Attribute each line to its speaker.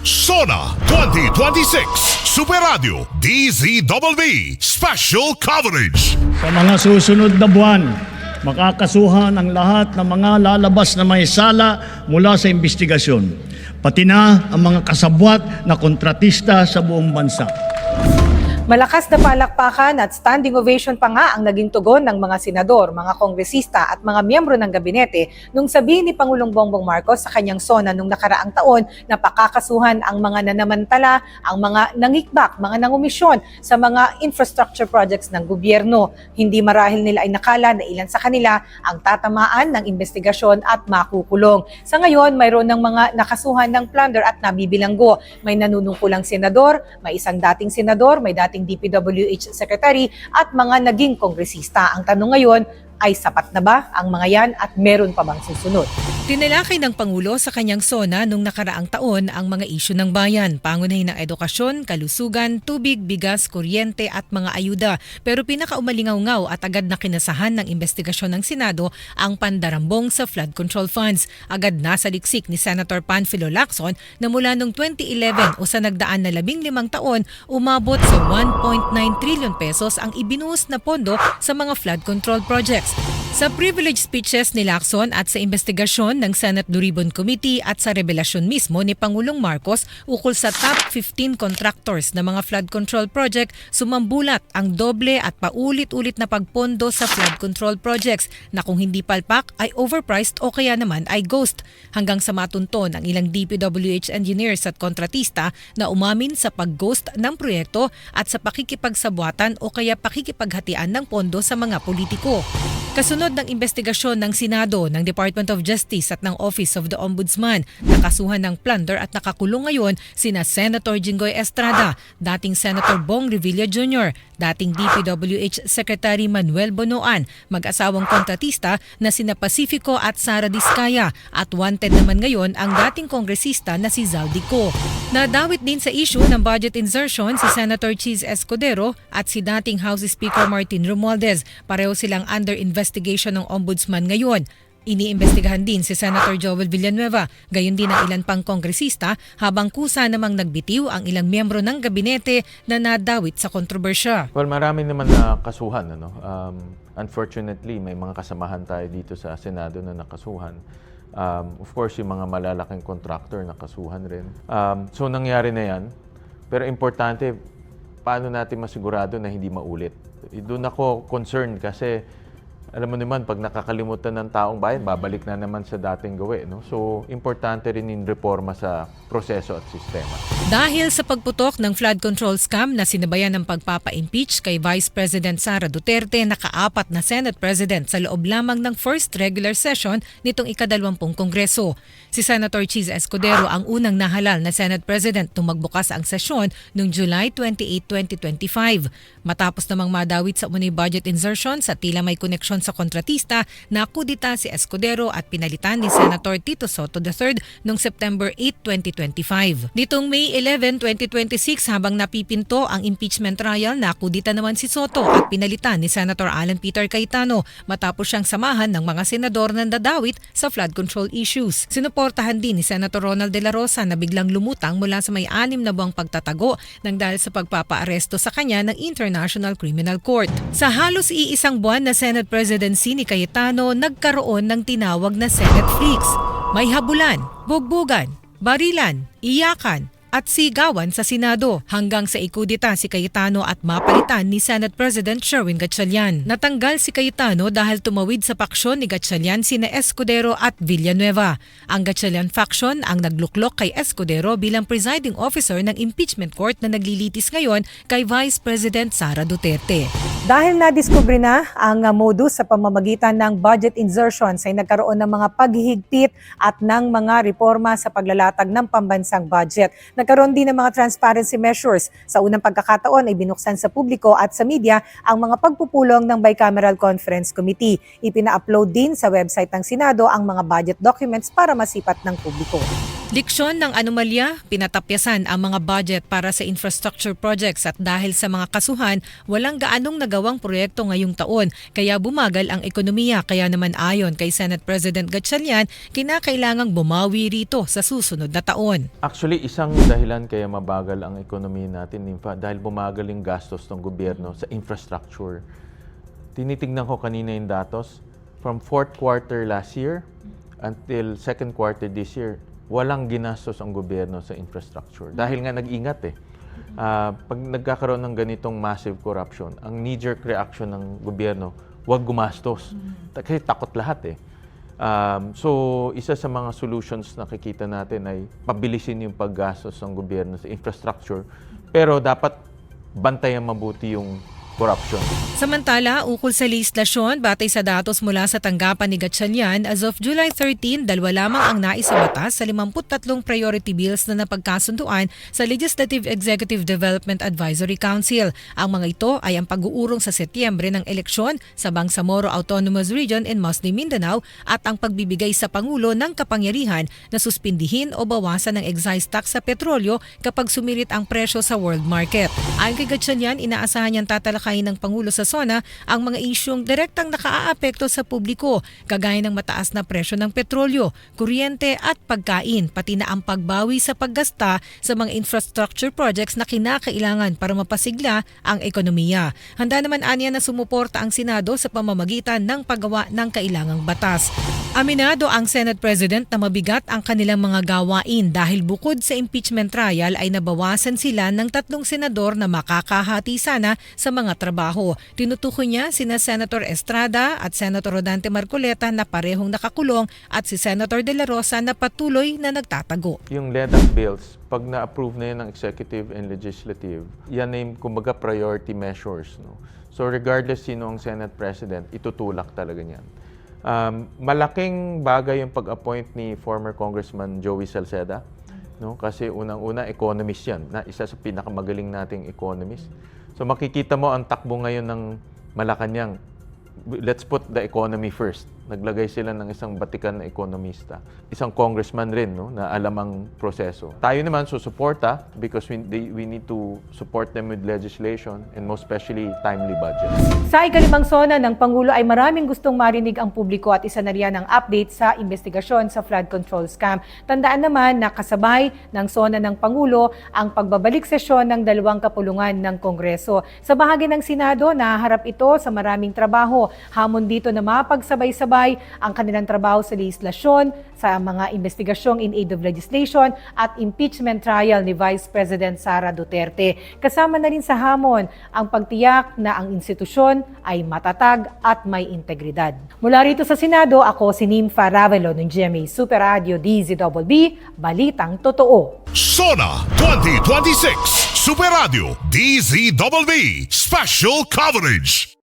Speaker 1: SONA 2026 Super Radio DZWB Special Coverage.
Speaker 2: Sa mga susunod na buwan, makakasuhan ang lahat ng mga lalabas na may sala mula sa investigasyon, pati na ang mga kasabwat na kontratista sa buong bansa.
Speaker 3: Malakas na palakpakan at standing ovation pa nga ang naging tugon ng mga senador, mga kongresista at mga miyembro ng gabinete nung sabihin ni Pangulong Bongbong Marcos sa kanyang SONA nung nakaraang taon na pakakasuhan ang mga nanamantala, ang mga nangikbak, mga nangumisyon sa mga infrastructure projects ng gobyerno. Hindi marahil nila ay nakala na ilan sa kanila ang tatamaan ng investigasyon at makukulong. Sa ngayon, mayroon ng mga nakasuhan ng plunder at nabibilanggo. May nanunungkulang senador, may isang dating senador, may dating DPWH Secretary at mga naging kongresista. Ang tanong ngayon ay sapat na ba ang mga yan at meron pa bang susunod?
Speaker 4: Tinalakay ng Pangulo sa kanyang SONA nung nakaraang taon ang mga isyu ng bayan, pangunahin ng edukasyon, kalusugan, tubig, bigas, kuryente at mga ayuda. Pero pinakaumalingaw-ngaw at agad na kinasahan ng investigasyon ng Senado ang pandarambong sa flood control funds. Agad nasa liksik ni Senator Panfilo Lacson na mula noong 2011 o sa nagdaan na 15 taon, umabot sa 1.9 trillion pesos ang ibinuhos na pondo sa mga flood control projects. Sa privilege speeches ni Lacson at sa investigasyon ng Senate Blue Ribbon Committee at sa revelasyon mismo ni Pangulong Marcos ukol sa top 15 contractors na mga flood control project, sumambulat ang doble at paulit-ulit na pagpondo sa flood control projects na kung hindi palpak ay overpriced o kaya naman ay ghost. Hanggang sa matunton ang ilang DPWH engineers at kontratista na umamin sa pag-ghost ng proyekto at sa pakikipagsabwatan o kaya pakikipaghatian ng pondo sa mga politiko. Kasunod ng investigasyon ng Senado, ng Department of Justice at ng Office of the Ombudsman, nakasuhan ng plunder at nakakulong ngayon sina Senator Jinggoy Estrada, dating Senator Bong Revilla Jr., dating DPWH Secretary Manuel Bonoan, mag-asawang kontratista na sina Pacifico at Sara Diskaya, at wanted naman ngayon ang dating kongresista na si Zaldico. Nadawit din sa issue ng budget insertion si Senator Cheese Escudero at si dating House Speaker Martin Romualdez. Pareho silang under investigation ng Ombudsman ngayon. Iniimbestigahan din si Senator Joel Villanueva, gayon din ang ilan pang kongresista, habang kusa namang nagbitiw ang ilang miyembro ng gabinete na nadawit sa kontrobersya.
Speaker 5: Well, marami naman na kasuhan. Unfortunately, may mga kasamahan tayo dito sa Senado na nakasuhan. Of course, yung mga malalaking contractor nakasuhan rin. So, nangyari na yan. Pero importante, paano natin masigurado na hindi maulit? Doon ako concerned kasi alam mo naman, pag nakakalimutan ng taong bayan, babalik na naman sa dating gawi. No? So, importante rin yung reforma sa proseso at sistema.
Speaker 4: Dahil sa pagputok ng flood control scam na sinabayan ng pagpapa-impeach kay Vice President Sara Duterte, nakaapat na Senate President sa loob lamang ng first regular session nitong ika-20 Kongreso. Si Senator Cheese Escudero ang unang nahalal na Senate President nung magbukas ang sesyon noong July 28, 2025. Matapos namang madawit sa umano'y budget insertion sa tila may koneksyon sa kontratista, nakudita si Escudero at pinalitan ni Senator Tito Soto III noong September 8, 2025. Nitong May 11, 2026, habang napipinto ang impeachment trial, nakudita naman si Soto at pinalitan ni Senator Alan Peter Cayetano matapos siyang samahan ng mga senador na dadawit sa flood control issues. Sinuportahan din ni Senator Ronald De La Rosa na biglang lumutang mula sa may 6 na buwang pagtatago nang dahil sa pagpapaaresto sa kanya ng International Criminal Court. Sa halos iisang buwan na Senate presidency ni Cayetano, nagkaroon ng tinawag na Senate Freaks. May habulan, bugbugan, barilan, iyakan, at sigawan sa Senado hanggang sa ikudita si Cayetano at mapalitan ni Senate President Sherwin Gatchalian. Natanggal si Cayetano dahil tumawid sa paksyon ni Gatchalian sina Escudero at Villanueva. Ang Gatchalian faction ang nagluklok kay Escudero bilang presiding officer ng impeachment court na naglilitis ngayon kay Vice President Sara Duterte.
Speaker 3: Dahil nadiskubre na ang modus sa pamamagitan ng budget insertions ay nagkaroon ng mga paghihigpit at ng mga reforma sa paglalatag ng pambansang budget. Nagkaroon din ng mga transparency measures. Sa unang pagkakataon ay binuksan sa publiko at sa media ang mga pagpupulong ng Bicameral Conference Committee. Ipina-upload din sa website ng Senado ang mga budget documents para masipat ng publiko.
Speaker 4: Diksyon ng anomalya, pinatapyasan ang mga budget para sa infrastructure projects at dahil sa mga kasuhan, walang gaanong nagawa ginagawang proyekto ngayong taon kaya bumagal ang ekonomiya. Kaya naman ayon kay Senate President Gatchalian, kinakailangang bumawi rito sa susunod na taon.
Speaker 5: Actually, isang dahilan kaya mabagal ang ekonomiya natin, dahil bumagal yung gastos ng gobyerno sa infrastructure. Tinitignan ko kanina yung datos, from fourth quarter last year until second quarter this year, walang ginastos ang gobyerno sa infrastructure. Dahil nga nag-ingat pag nagkakaroon ng ganitong massive corruption, ang knee-jerk reaction ng gobyerno, huwag gumastos. Kasi takot lahat So, isa sa mga solutions na nakikita natin ay pabilisin yung paggastos ng gobyerno sa infrastructure. Pero dapat bantayan mabuti yung corruption.
Speaker 4: Samantala, ukol sa legislasyon, batay sa datos mula sa tanggapan ni Gatchalian, as of July 13, 2 lamang ang naisabatas sa 53 priority bills na napagkasunduan sa Legislative Executive Development Advisory Council. Ang mga ito ay ang pag-uurong sa Setyembre ng eleksyon sa Bangsamoro Autonomous Region in Muslim Mindanao at ang pagbibigay sa Pangulo ng kapangyarihan na suspindihin o bawasan ng excise tax sa petrolyo kapag sumirit ang presyo sa world market. Ayon kay Gatchalian, inaasahan niyang tatalakayin ng Pangulo sa SONA ang mga isyong direktang nakaaapekto sa publiko, kagaya ng mataas na presyo ng petrolyo, kuryente at pagkain, pati na ang pagbawi sa paggasta sa mga infrastructure projects na kinakailangan para mapasigla ang ekonomiya. Handa naman aniya na sumuporta ang Senado sa pamamagitan ng paggawa ng kailangang batas. Aminado ang Senate President na mabigat ang kanilang mga gawain dahil bukod sa impeachment trial ay nabawasan sila ng 3 senador na makakahati sana sa mga trabaho. Tinutukoy niya sina Senator Estrada at Senator Rodante Marcoleta na parehong nakakulong at si Senator De La Rosa na patuloy na nagtatago.
Speaker 5: Yung LEDAC bills, pag na-approve na yan ng executive and legislative, yan ay kumbaga priority measures. So regardless sino ang Senate President, itutulak talaga niyan. Malaking bagay yung pag-appoint ni former Congressman Joey Salceda, kasi unang-una economist yan, na isa sa pinakamagaling nating economist. So makikita mo ang takbo ngayon ng Malacanang. Let's put the economy first. Naglagay sila ng isang batikan na ekonomista. Isang congressman rin na alam ang proseso. Tayo naman susuporta because we need to support them with legislation and most especially timely budget.
Speaker 3: Sa ikalimang SONA ng Pangulo ay maraming gustong marinig ang publiko at isa na riyan ang update sa investigasyon sa flood control scam. Tandaan naman na kasabay ng SONA ng Pangulo ang pagbabalik sesyon ng 2 kapulungan ng Kongreso. Sa bahagi ng Senado, nahaharap ito sa maraming trabaho. Hamon dito na mapagsabay-sabay ang kanilang trabaho sa legislasyon, sa mga investigasyong in aid of legislation at impeachment trial ni Vice President Sara Duterte. Kasama na rin sa hamon ang pagtiyak na ang institusyon ay matatag at may integridad. Mula rito sa Senado, ako si Nympha Ravelo ng GMA Super Radio DZBB, Balitang Totoo.
Speaker 1: SONA 2026 Super Radio DZBB Special Coverage.